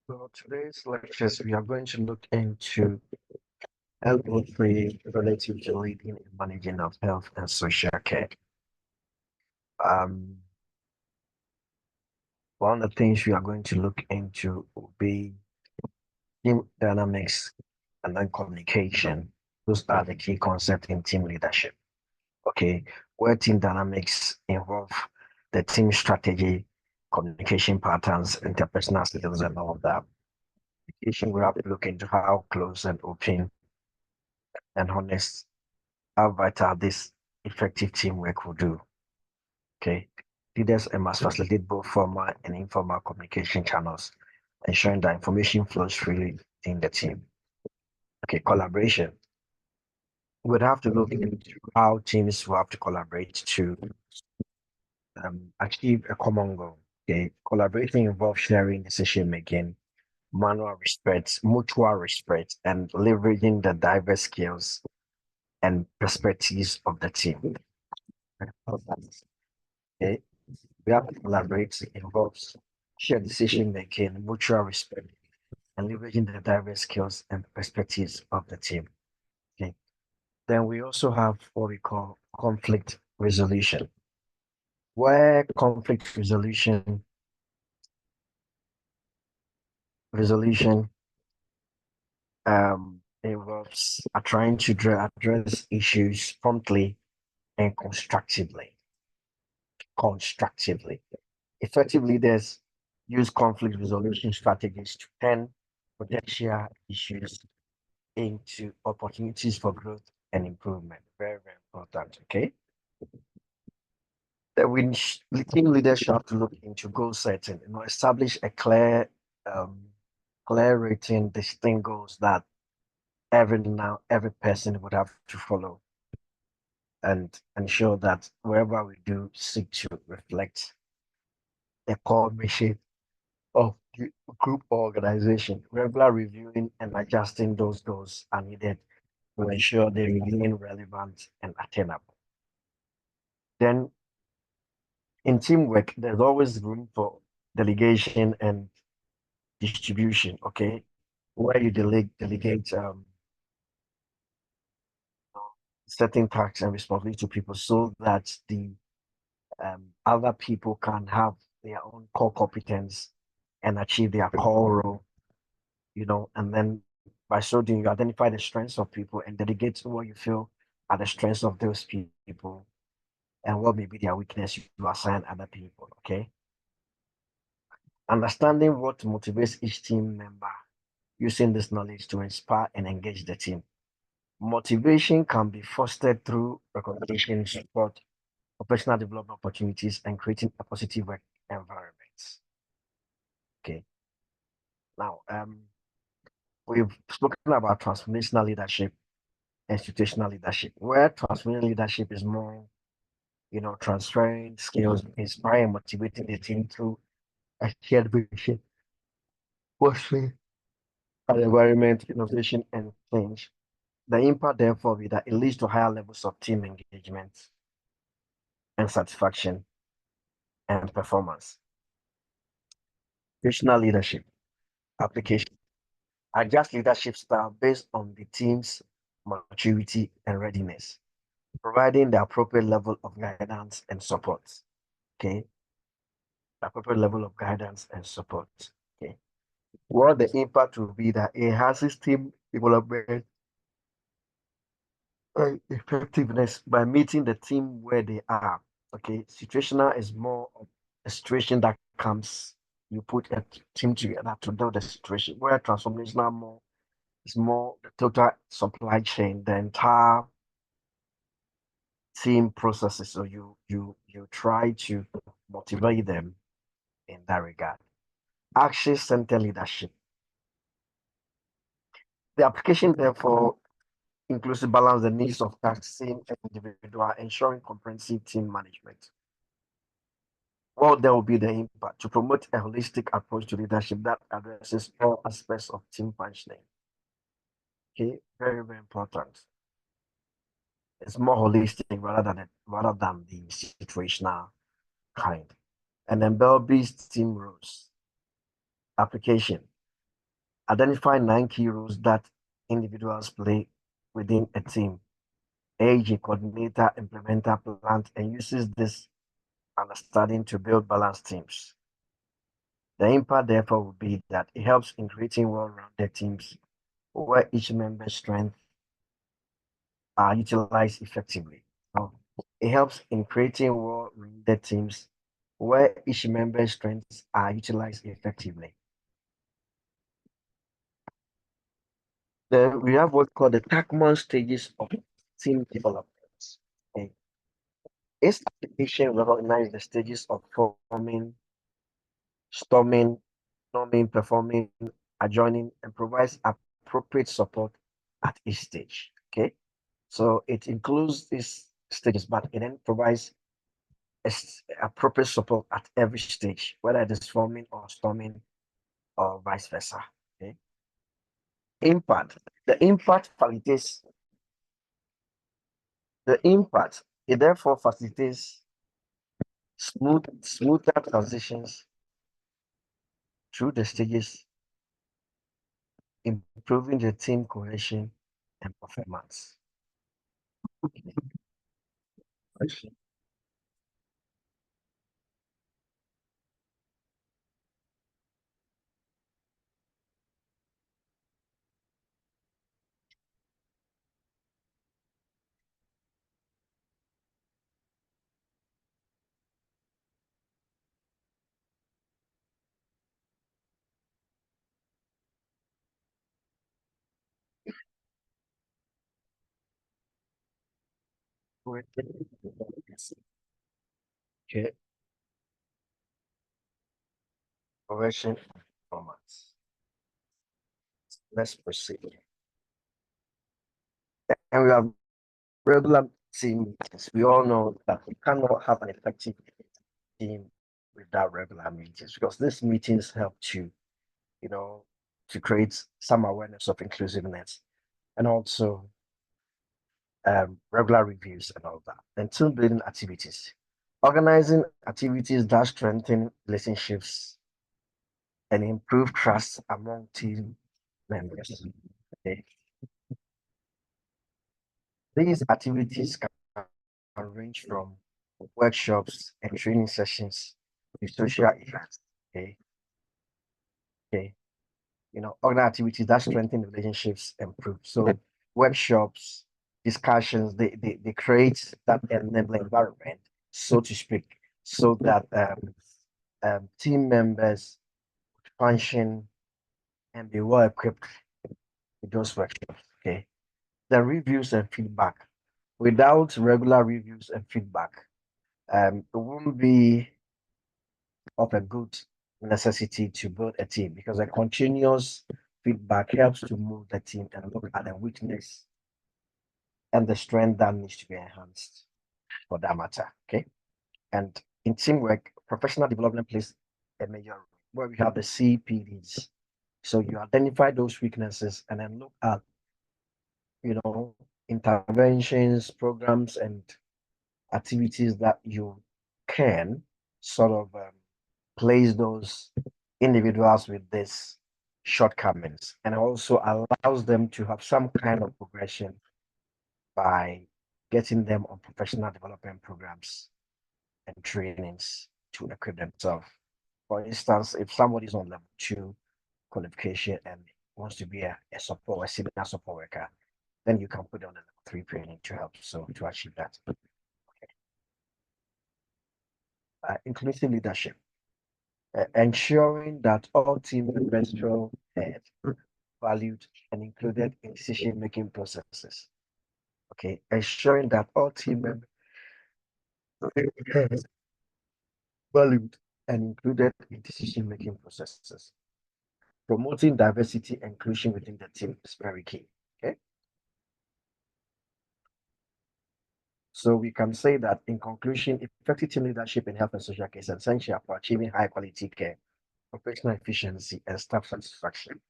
So today's lectures, we are going to look into LO3 relative to leading and managing of health and social care. Um, One of the things we are going to look into will be team dynamics and then communication. Those are the key concepts in team leadership. Okay, where team dynamics involve the team strategy, communication patterns, interpersonal skills, and all of that. We have to look into how close and open and honest how vital this effective teamwork will do. Okay. Leaders must facilitate both formal and informal communication channels, ensuring that information flows freely in the team. Okay, collaboration. We'd have to look into how teams will have to collaborate to achieve a common goal. Okay, collaboration involves sharing decision making, manual respect, mutual respect, and leveraging the diverse skills and perspectives of the team. Okay, we have to collaborate involves shared decision making, mutual respect, and leveraging the diverse skills and perspectives of the team. Okay. Then we also have what we call conflict resolution, where conflict resolution involves trying to address issues promptly and constructively. Constructively. Effective leaders use conflict resolution strategies to turn potential issues into opportunities for growth and improvement. Very, very important. Okay. That team leaders should have to look into goal setting, establish a clear rating, distinct goals that every person would have to follow and ensure that wherever we do seek to reflect the core mission of the group or organization. Regular reviewing and adjusting those goals are needed to ensure they remain relevant and attainable. Then in teamwork, there's always room for delegation and distribution, okay? Where you delegate certain tasks and responsibilities to people so that the other people can have their own core competence and achieve their core role, and then by so doing, you identify the strengths of people and delegate what you feel are the strengths of those people and what may be their weakness, you assign other people, okay? Understanding what motivates each team member, using this knowledge to inspire and engage the team. Motivation can be fostered through recognition, support, professional development opportunities, and creating a positive work environment. Okay. Now, we've spoken about transformational leadership and situational leadership, where transformational leadership is more, transferring skills, inspiring, motivating the team through a shared vision, fostering an environment, innovation, and change. The impact, therefore, will be that it leads to higher levels of team engagement and satisfaction and performance. Situational leadership application. Adjust leadership style based on the team's maturity and readiness, providing the appropriate level of guidance and support. Okay. Appropriate level of guidance and support. Okay. What the impact will be that it enhances team development and effectiveness by meeting the team where they are. Okay. Situational is more of a situation that comes, you put a team together to do the situation, where transformational more is more the total supply chain, the entire team processes. So you try to motivate them in that regard. Action center leadership. The application therefore inclusive balance the needs of taxing individual, ensuring comprehensive team management. Well, there will be the impact to promote a holistic approach to leadership that addresses all aspects of team functioning. Okay, very, very important. It's more holistic rather than the situational kind. And then Belby's team rules application. Identify 9 key roles that individuals play within a team. AG, coordinator, implementer, plant, and uses this understanding to build balanced teams. The impact, therefore, would be that it helps in creating well-rounded teams where each member's strengths are utilized effectively. So it helps in creating well-rounded teams where each member's strengths are utilized effectively. Then we have what's called the Tachman stages of team development. Okay. Its application recognizes the stages of forming, storming, norming, performing, adjoining, and provides appropriate support at each stage. Okay. So it includes these stages, but it then provides appropriate support at every stage, whether it is forming or storming or vice versa. Okay. Impact. The impact facilitates it therefore facilitates smoother transitions through the stages, improving the team cohesion and performance. Okay, cohesion and performance. Let's proceed. And we have regular team meetings. We all know that we cannot have an effective team without regular meetings because these meetings help to, to create some awareness of inclusiveness and also regular reviews and all that. And team building activities. Organizing activities that strengthen relationships and improve trust among team members. Okay. These activities can range from workshops and training sessions to social events. Okay. Okay. Other activities that strengthen relationships and improve. So workshops, discussions, they create that enabling environment, so to speak, so that team members function and be well equipped with those workshops. Okay. The reviews and feedback. Without regular reviews and feedback, it won't be of a good necessity to build a team because a continuous feedback helps to move the team and look at the weakness and the strength that needs to be enhanced for that matter. Okay. And in teamwork, professional development plays a major role where we have the CPDs. So you identify those weaknesses and then look at, interventions, programs, and activities that you can sort of place those individuals with these shortcomings and also allows them to have some kind of progression by getting them on professional development programs and trainings to equip themselves. For instance, if somebody is on level 2 qualification and wants to be a senior support worker, then you can put on a level 3 training to help to achieve that. Inclusive leadership. Ensuring that all team members feel heard, valued, and included in decision-making processes. Okay, ensuring that all team members valued and included in decision-making processes. Promoting diversity and inclusion within the team is very key. Okay. So we can say that in conclusion, effective team leadership in health and social care is essential for achieving high quality care, operational efficiency, and staff satisfaction.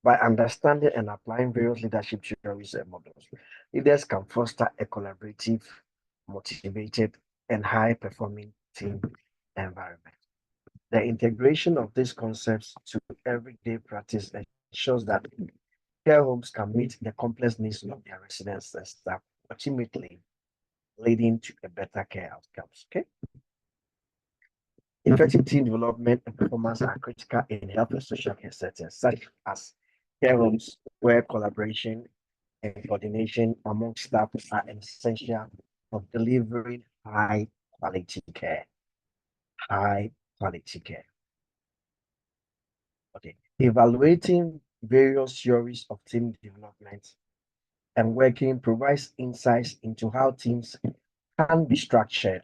By understanding and applying various leadership theories and models, leaders can foster a collaborative, motivated, and high-performing team environment. The integration of these concepts to everyday practice ensures that care homes can meet the complex needs of their residents and staff, ultimately leading to a better care outcomes. Okay. Effective team development and performance are critical in health and social care settings, such as care homes, where collaboration and coordination among staff are essential for delivering high quality care. High quality care. Okay. Evaluating various theories of team development and working provides insights into how teams can be structured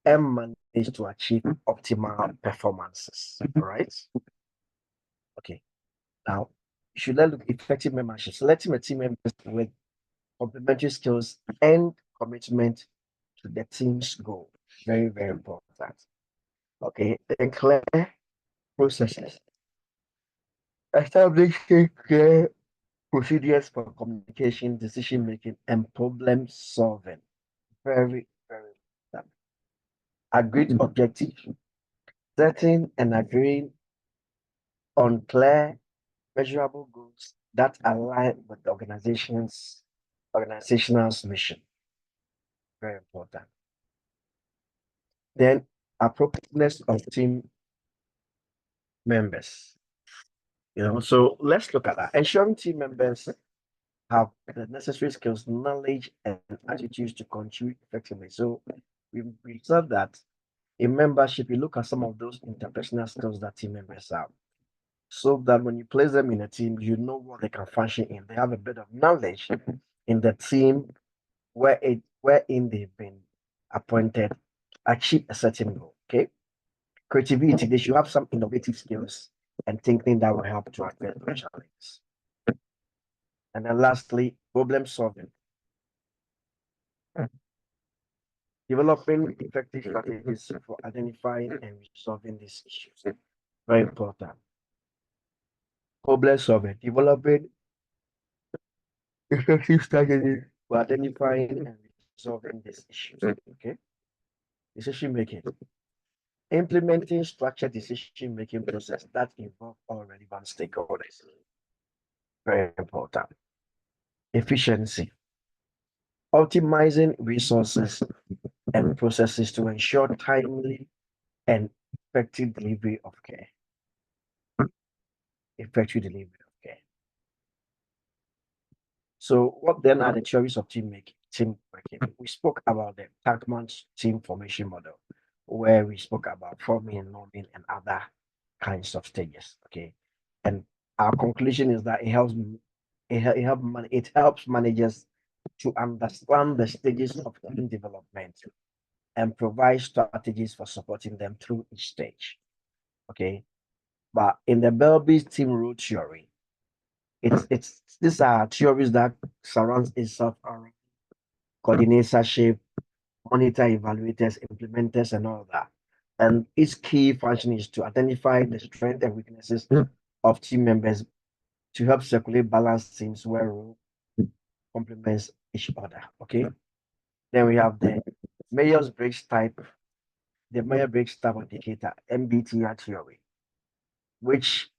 and managed to achieve optimal performances. All right. Okay. Now, should I look at effective membership? Selecting a team members with complementary skills and commitment to the team's goal. Very, very important. Okay. And clear processes. Establishing clear procedures for communication, decision making, and problem solving. Very, very important. Agreed objectives. Setting and agreeing on clear, measurable goals that align with the organizational's mission. Very important. Then appropriateness of team members. So let's look at that. Ensuring team members have the necessary skills, knowledge, and attitudes to contribute effectively. So we said that in membership, you look at some of those interpersonal skills that team members have, so that when you place them in a team, you know what they can function in. They have a bit of knowledge in the team wherein they've been appointed to achieve a certain goal. Okay. Creativity, they should have some innovative skills and thinking that will help to address the challenges. And then lastly, problem solving. Developing effective strategies for identifying and resolving these issues. Very important. Problem solving. Developing effective strategies for identifying and resolving these issues. Okay. Decision making. Implementing structured decision making process that involve all relevant stakeholders. Very important. Efficiency. Optimizing resources and processes to ensure timely and effective delivery of care. Effective delivery of care. So, what then are the theories of team working? We spoke about the Tuckman's team formation model, where we spoke about forming, norming, and other kinds of stages. Okay, and our conclusion is that it helps managers to understand the stages of team development and provide strategies for supporting them through each stage. Okay, but in the Belby's team rule theory, it's these are theories that surrounds itself around coordinatorship, monitor, evaluators, implementers, and all that. And its key function is to identify the strengths and weaknesses of team members to help circulate balanced teams where role complements each other. Okay. Then we have the Myers-Briggs type, the Myers-Briggs type indicator, MBTI theory, which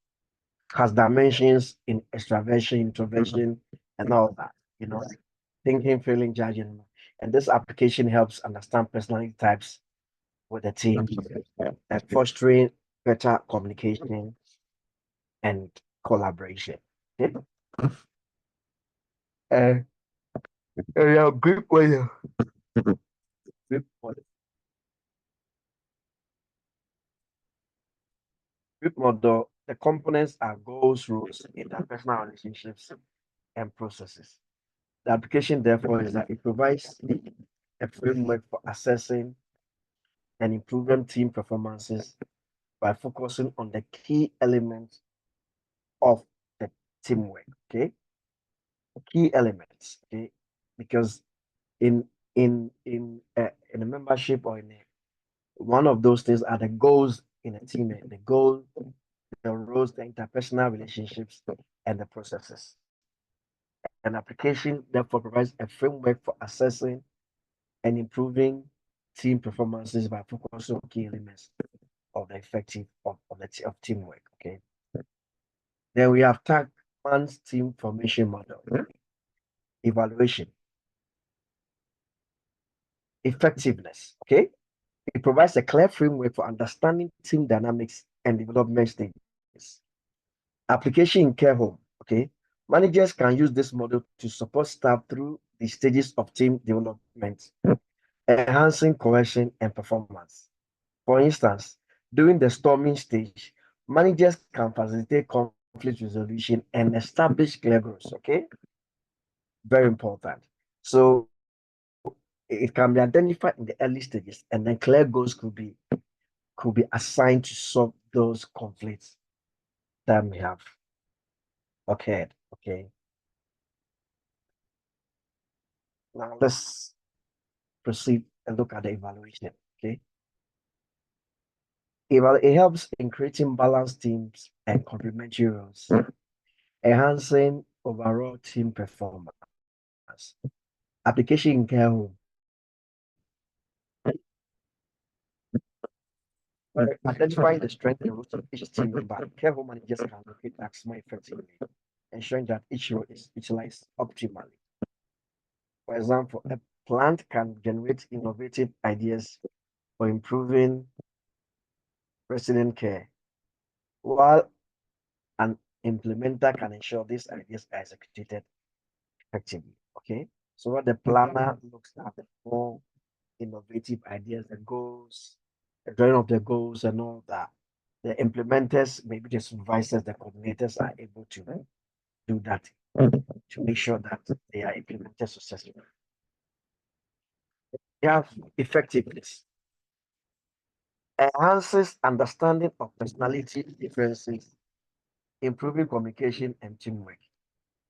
has dimensions in extraversion, introversion, and all that. Thinking, feeling, judging. And this application helps understand personality types with the team and fostering better communication and collaboration. Okay? Group model. Group model, the components are goals, rules, interpersonal relationships, and processes. The application, therefore, is that it provides a framework for assessing and improving team performances by focusing on the key elements of the teamwork. Okay, key elements. Okay, because in a membership or one of those things are the goals in a team, the goal, the roles, the interpersonal relationships, and the processes. An application therefore provides a framework for assessing and improving team performances by focusing on key elements of the effective of teamwork. Okay. Then we have Tagman's team formation model, evaluation, effectiveness. Okay, it provides a clear framework for understanding team dynamics and development stages. Application in care home. Okay, managers can use this model to support staff through the stages of team development, enhancing cohesion and performance. For instance, during the storming stage, managers can facilitate conflict resolution and establish clear goals. Okay, very important. So it can be identified in the early stages, and then clear goals could be assigned to solve those conflicts that may have occurred. Okay, now let's proceed and look at the evaluation. Okay, it helps in creating balanced teams and complementary roles, enhancing overall team performance. Application in care home. Identifying the strength and roles of each team member, care home managers can locate tasks more effectively, ensuring that each role is utilized optimally. For example, a plant can generate innovative ideas for improving resident care, while an implementer can ensure these ideas are executed effectively. Okay, so what the planner looks at more innovative ideas, the goals, the drawing of the goals, and all that. The implementers, maybe the supervisors, the coordinators are able to do that to make sure that they are implemented successfully. They have effectiveness, enhances understanding of personality differences, improving communication and teamwork.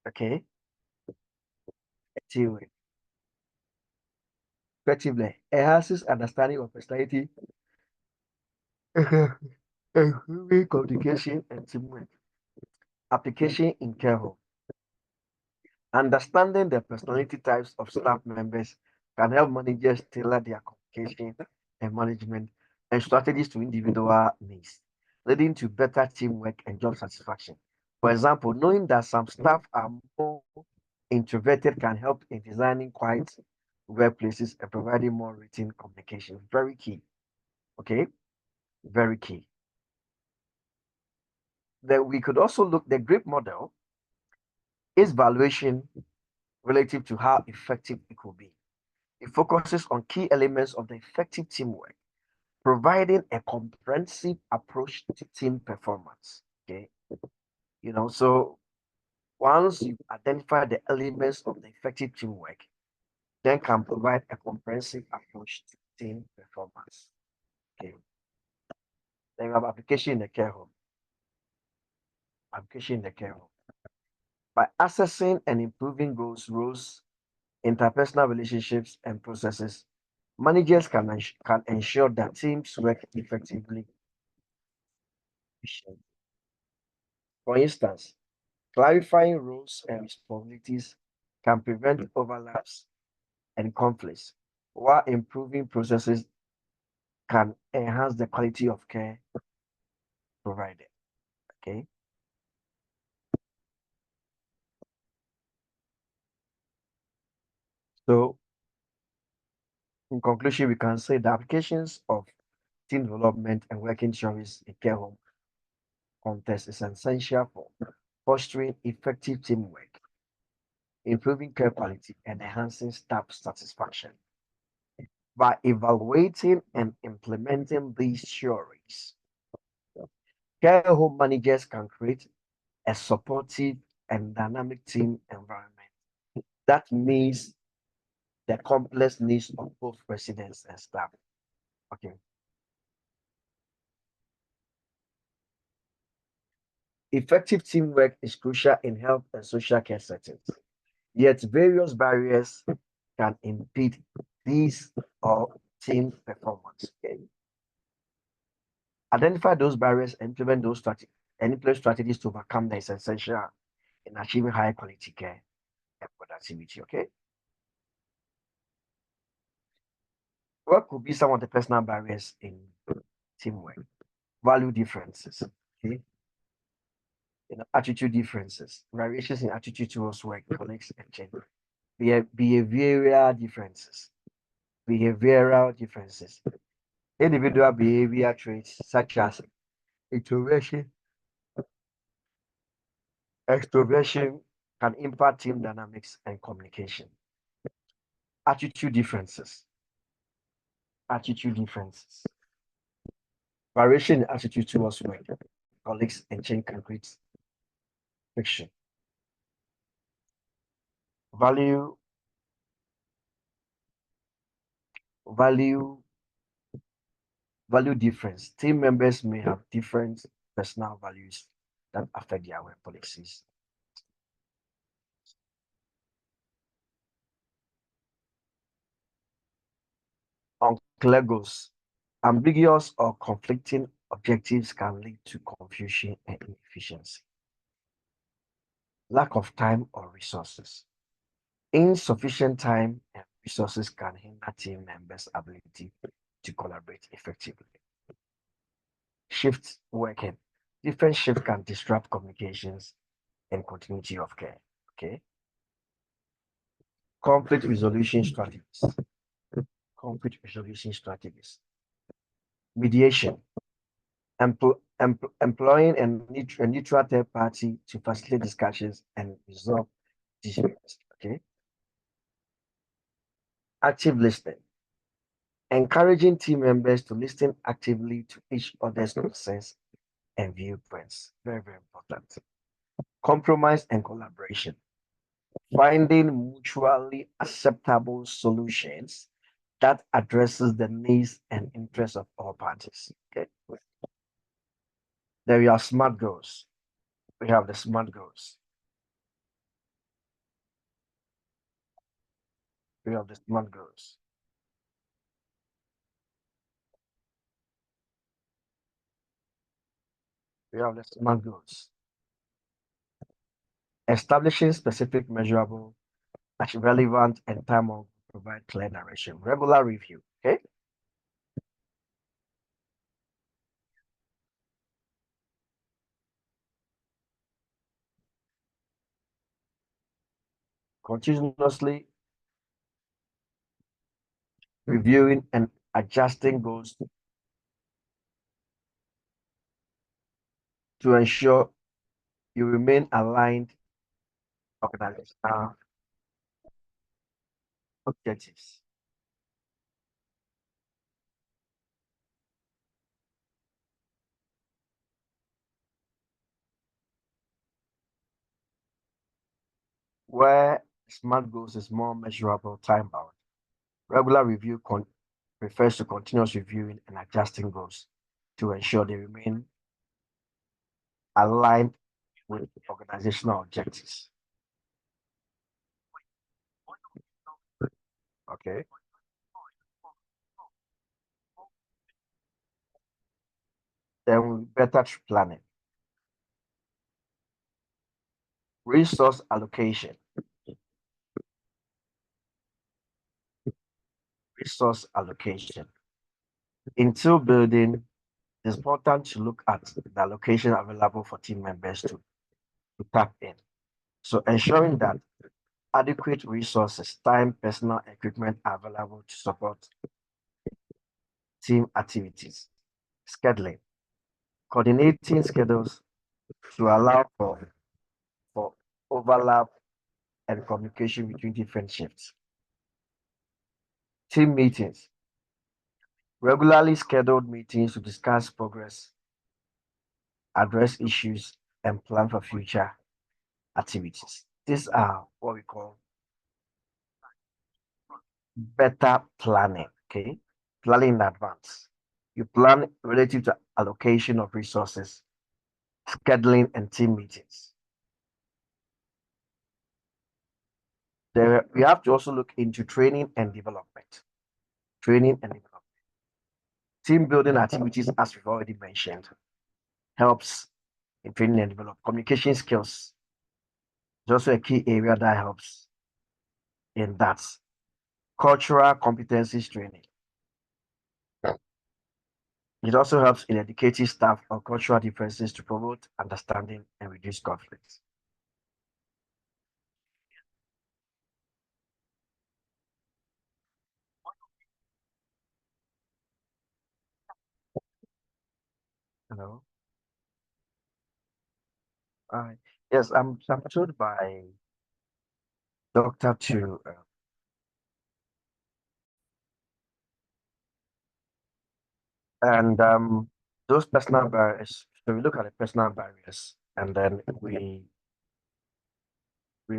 Okay, teamwork. Effectively, enhances understanding of personality, improving communication and teamwork. Application in care home. Understanding the personality types of staff members can help managers tailor their communication and management and strategies to individual needs, leading to better teamwork and job satisfaction. For example, knowing that some staff are more introverted can help in designing quiet workplaces and providing more written communication. Very key. Okay, very key. Then we could also look the GRIP model is valuation relative to how effective it could be. It focuses on key elements of the effective teamwork, providing a comprehensive approach to team performance. Okay, so once you identify the elements of the effective teamwork, then can provide a comprehensive approach to team performance. Okay, then you have application in the care home. Application in the care home. By assessing and improving goals, roles, interpersonal relationships, and processes, managers can ensure that teams work effectively. For instance, clarifying roles and responsibilities can prevent overlaps and conflicts, while improving processes can enhance the quality of care provided. Okay. So, in conclusion, we can say the applications of team development and working theories in care home context is essential for fostering effective teamwork, improving care quality, and enhancing staff satisfaction. By evaluating and implementing these theories, care home managers can create a supportive and dynamic team environment that meets the complex needs of both residents and staff. Okay. Effective teamwork is crucial in health and social care settings, yet various barriers can impede these or team performance. Okay. Identify those barriers and implement those strategies and implement strategies to overcome them is essential in achieving high quality care and productivity. Okay. What could be some of the personal barriers in teamwork? Value differences. Okay. Attitude differences, variations in attitude towards work, colleagues, and change. Behavioral differences. Behavioral differences. Individual behavior traits such as introversion, extroversion can impact team dynamics and communication. Attitude differences. Attitude differences. Variation in attitude towards work, colleagues, and change can create friction. Value, value, value difference. Team members may have different personal values that affect their work policies. Unclear goals. Ambiguous or conflicting objectives can lead to confusion and inefficiency. Lack of time or resources. Insufficient time and resources can hinder team members' ability to collaborate effectively. Shift working. Different shift can disrupt communications and continuity of care. Okay. Conflict resolution strategies. Conflict resolution strategies. Mediation. Employing a neutral third party to facilitate discussions and resolve disputes. Okay. Active listening. Encouraging team members to listen actively to each other's concerns and viewpoints. Very, very important. Compromise and collaboration. Finding mutually acceptable solutions that addresses the needs and interests of all parties. Okay. There we are smart goals. We have the smart goals. We have the smart goals. We have the smart goals. Establishing specific, measurable, relevant, and time on provide clear direction. Regular review. Okay. Continuously reviewing and adjusting goals to ensure you remain aligned organizational objectives. Where SMART goals is more measurable, time bound. Regular review refers to continuous reviewing and adjusting goals to ensure they remain aligned with organizational objectives. Okay. Then better planning. Resource allocation. Resource allocation. In team building, it's important to look at the allocation available for team members to tap in. So ensuring that adequate resources, time, personal equipment are available to support team activities. Scheduling. Coordinating schedules to allow for overlap and communication between different shifts. Team meetings. Regularly scheduled meetings to discuss progress, address issues, and plan for future activities. These are what we call better planning. Okay. Planning in advance. You plan relative to allocation of resources, scheduling, and team meetings. We have to also look into training and development. Training and development. Team building activities, as we've already mentioned, helps in training and development. Communication skills is also a key area that helps in that. Cultural competencies training. It also helps in educating staff on cultural differences to promote understanding and reduce conflicts. Hello. Yes, I'm told by Doctor to and those personal barriers. So we look at the personal barriers, and then we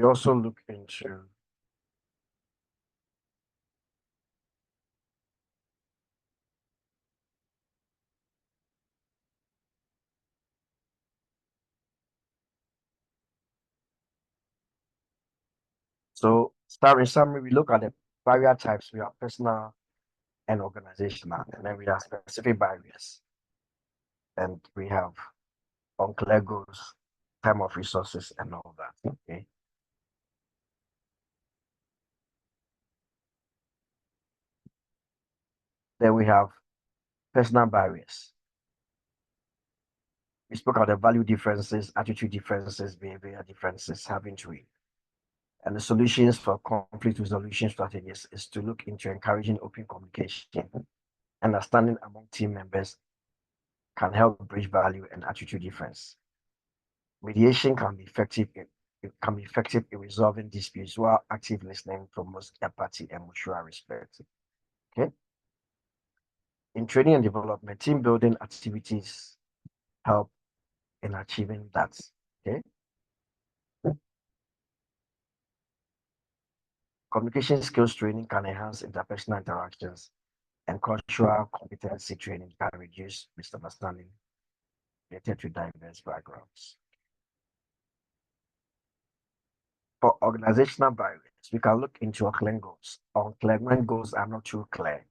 also look into so start in summary. We look at the barrier types. We have personal and organizational, and then we have specific barriers, and we have unclear goals, time of resources, and all that. Okay. Then we have personal barriers. We spoke about the value differences, attitude differences, behavior differences having to it. And the solutions for conflict resolution strategies is to look into encouraging open communication. Understanding among team members can help bridge value and attitude difference. Mediation can be effective in resolving disputes while active listening promotes empathy and mutual respect. Okay. In training and development, team building activities help in achieving that. Okay. Communication skills training can enhance interpersonal interactions, and cultural competency training can reduce misunderstanding related to diverse backgrounds. For organizational barriers, we can look into unclear goals. Unclear when goals are not too clear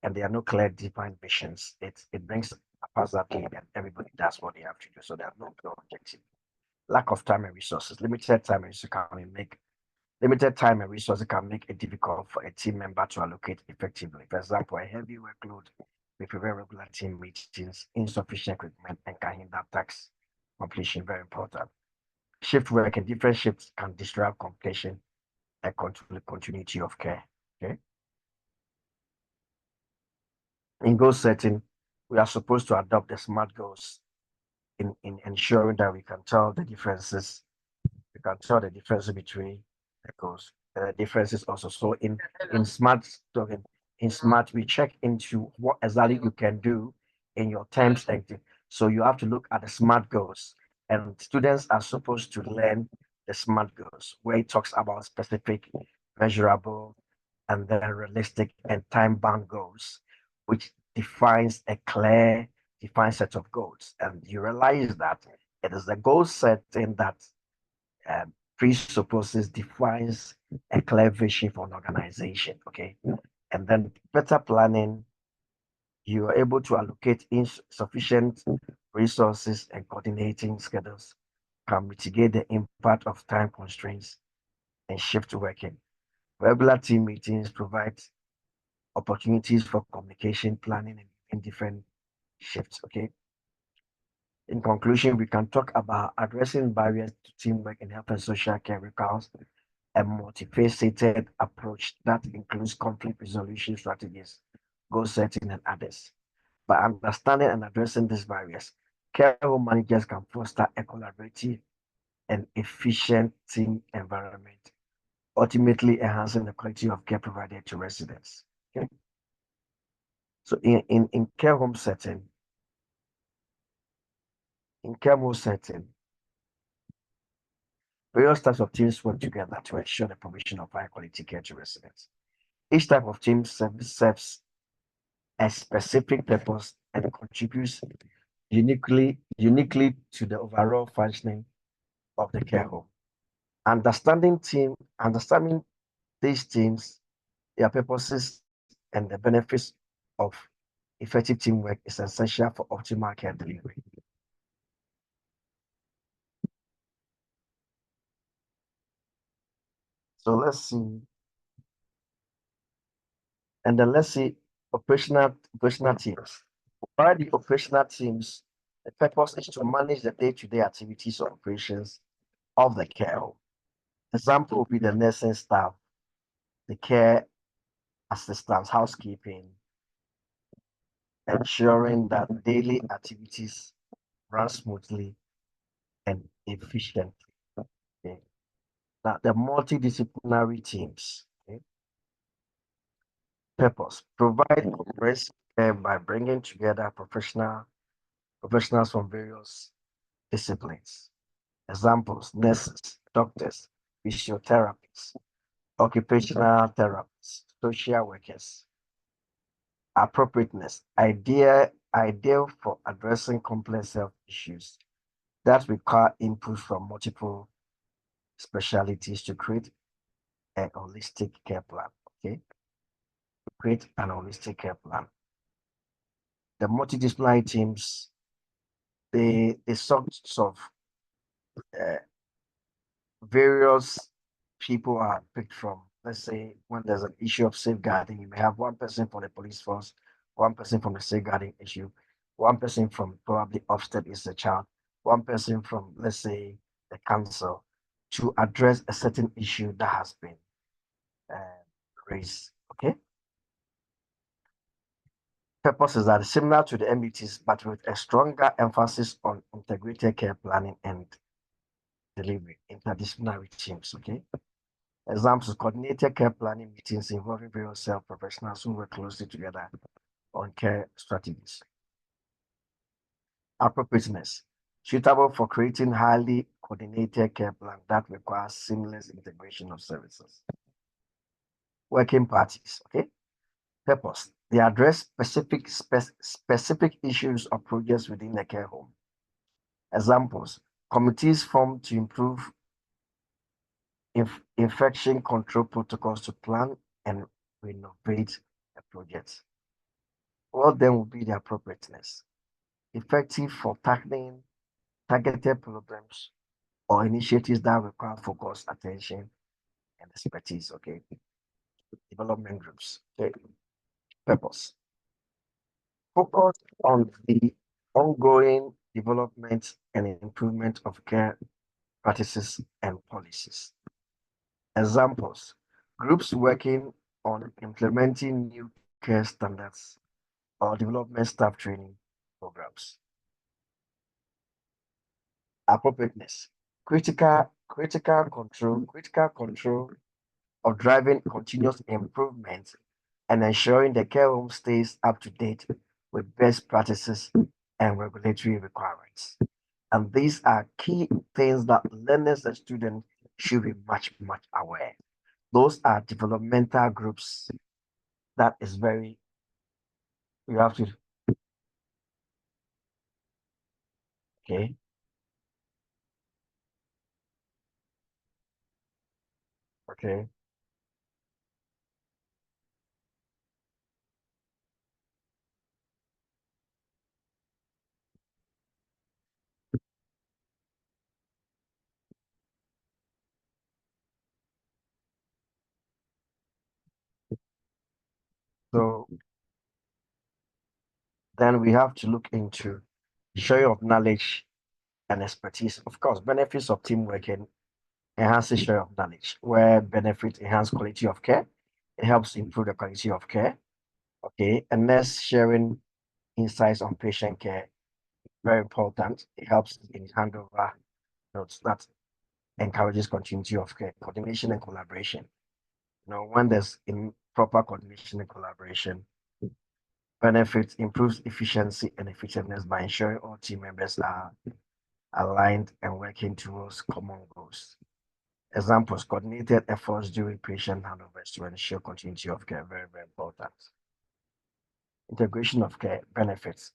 and there are no clear defined missions, it brings haphazardly and everybody does what they have to do. So there's no clear objective. Lack of time and resources, limited time and resources can make it difficult for a team member to allocate effectively. For example, a heavy workload may prevent regular team meetings, insufficient equipment, and can hinder task completion. Very important. Shift work and different shifts can disrupt completion and continuity of care. Okay. In goal setting, we are supposed to adopt the SMART goals in ensuring that we can tell the difference between the goals. Differences also. So in smart in smart, we check into what exactly you can do in your terms active. So you have to look at the SMART goals, and students are supposed to learn the SMART goals, where it talks about specific, measurable, and then realistic and time-bound goals, which defines a clear, defined set of goals. And you realize that it is the goal setting that presupposes, defines a clear vision for an organization. Okay. And then better planning, you are able to allocate insufficient resources and coordinating schedules can mitigate the impact of time constraints and shift working. Regular team meetings provide opportunities for communication, planning, in different shifts. Okay. In conclusion, we can talk about addressing barriers to teamwork in health and social care requires a multifaceted approach that includes conflict resolution strategies, goal setting, and others. By understanding and addressing these barriers, care home managers can foster a collaborative and efficient team environment, ultimately enhancing the quality of care provided to residents. Okay. So in care home setting, various types of teams work together to ensure the provision of high quality care to residents. Each type of team serves a specific purpose and contributes uniquely to the overall functioning of the care home. Understanding these teams, their purposes, and the benefits of effective teamwork is essential for optimal care delivery. So let's see, and then let's see operational teams. While the operational teams, the purpose is to manage the day-to-day activities or operations of the care home. Example would be the nursing staff, the care assistants, housekeeping, ensuring that daily activities run smoothly and efficiently. Okay. Now, the multidisciplinary teams, okay, purpose, provide comprehensive care by bringing together professionals from various disciplines. Examples, nurses, doctors, physiotherapists, occupational therapists, social workers. Appropriateness, ideal for addressing complex health issues that require input from multiple specialties to create a holistic care plan. Okay, create an holistic care plan. The multidisciplinary teams, they sorts of uh, various people are picked from. Let's say when there's an issue of safeguarding, you may have one person from the police force, one person from the safeguarding issue, one person from probably Ofsted is the child, one person from, let's say, the council to address a certain issue that has been uh, raised. Okay. Purposes are similar to the MBTs, but with a stronger emphasis on integrated care planning and delivery, interdisciplinary teams. Okay. Examples, coordinated care planning meetings involving various health professionals who work closely together on care strategies. Appropriateness, suitable for creating highly coordinated care plan that requires seamless integration of services. Working parties, okay? Purpose, they address specific issues or projects within the care home. Examples, committees formed to improve infection control protocols to plan and renovate a project. What then would be the appropriateness? Effective for tackling targeted problems or initiatives that require focus, attention, and expertise. Okay. Development groups. Okay. Purpose. Focus on the ongoing development and improvement of care practices and policies. Examples, groups working on implementing new care standards or development staff training programs. Appropriateness, critical control of driving continuous improvement and ensuring the care home stays up to date with best practices and regulatory requirements. And these are key things that learners and students should be much aware. Those are developmental groups that is very, you have to, okay. Okay. So then we have to look into sharing of knowledge and expertise. Of course, benefits of team working enhances share of knowledge, where benefit enhance quality of care. It helps improve the quality of care. Okay, and next sharing insights on patient care, very important. It helps in handover notes that encourages continuity of care, coordination and collaboration. When there's improper coordination and collaboration, benefits improves efficiency and effectiveness by ensuring all team members are aligned and working towards common goals. Examples, coordinated efforts during patient handovers to ensure continuity of care, very important. Integration of care benefits.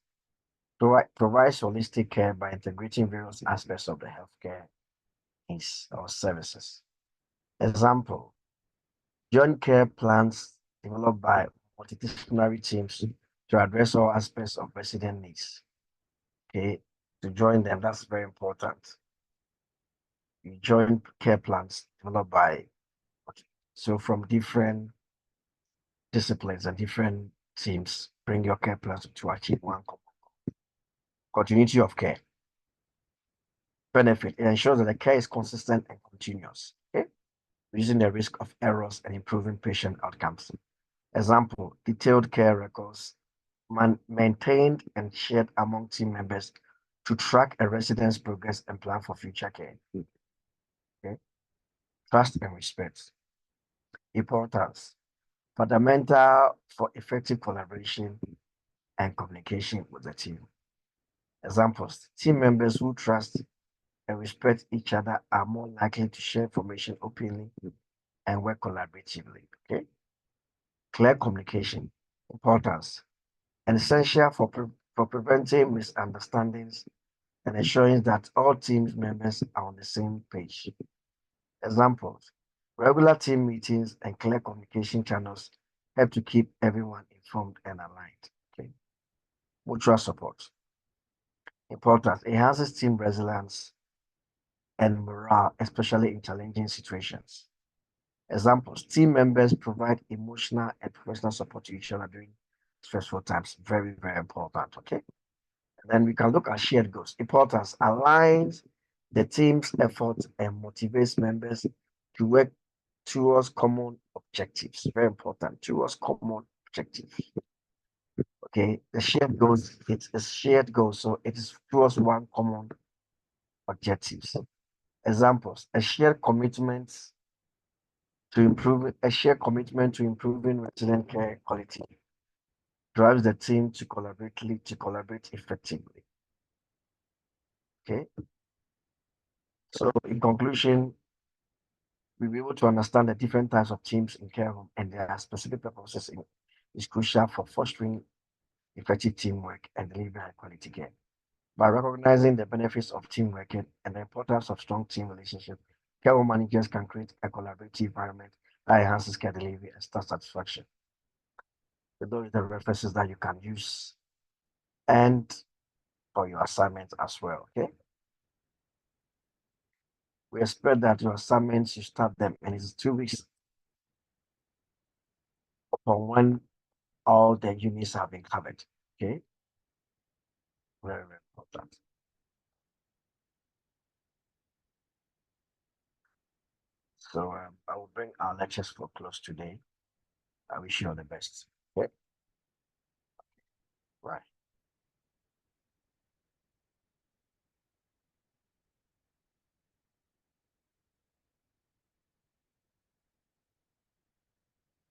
Provides holistic care by integrating various aspects of the healthcare needs or services. Example, joint care plans developed by multidisciplinary teams to address all aspects of resident needs. Okay, to join them, that's very important. You join care plans developed by, so from different disciplines and different teams bring your care plans to achieve one common goal. Continuity of care. Benefit. It ensures that the care is consistent and continuous, okay? Reducing the risk of errors and improving patient outcomes. Example, detailed care records maintained and shared among team members to track a resident's progress and plan for future care. Okay? Trust and respect. Importance. Fundamental for effective collaboration and communication with the team. Examples, team members who trust and respect each other are more likely to share information openly and work collaboratively. Okay. Clear communication. Importance. And essential for preventing misunderstandings and ensuring that all team members are on the same page. Examples, regular team meetings and clear communication channels help to keep everyone informed and aligned. Okay. Mutual support. Importance, enhances team resilience and morale, especially in challenging situations. Examples, team members provide emotional and professional support to each other during stressful times. Very, very important. Okay. And then we can look at shared goals. Importance aligns the team's efforts and motivates members to work towards common objectives. Very important. Towards common objectives. Okay. The shared goals, it's a shared goal. So it is towards one common objectives. Examples, a shared commitment to improving resident care quality drives the team to collaborate effectively. Okay. So in conclusion, we'll be able to understand the different types of teams in care home and their specific purposes is crucial for fostering effective teamwork and delivering high quality care. By recognizing the benefits of teamwork and the importance of strong team relationships, care home managers can create a collaborative environment that enhances care delivery and staff satisfaction. So those are the references that you can use and for your assignments as well. Okay. We expect that your assignments, you start them, and it's 2 weeks upon when all the units have been covered. Okay. Very, very important. So I will bring our lectures for close today. I wish you all the best. Okay. Right.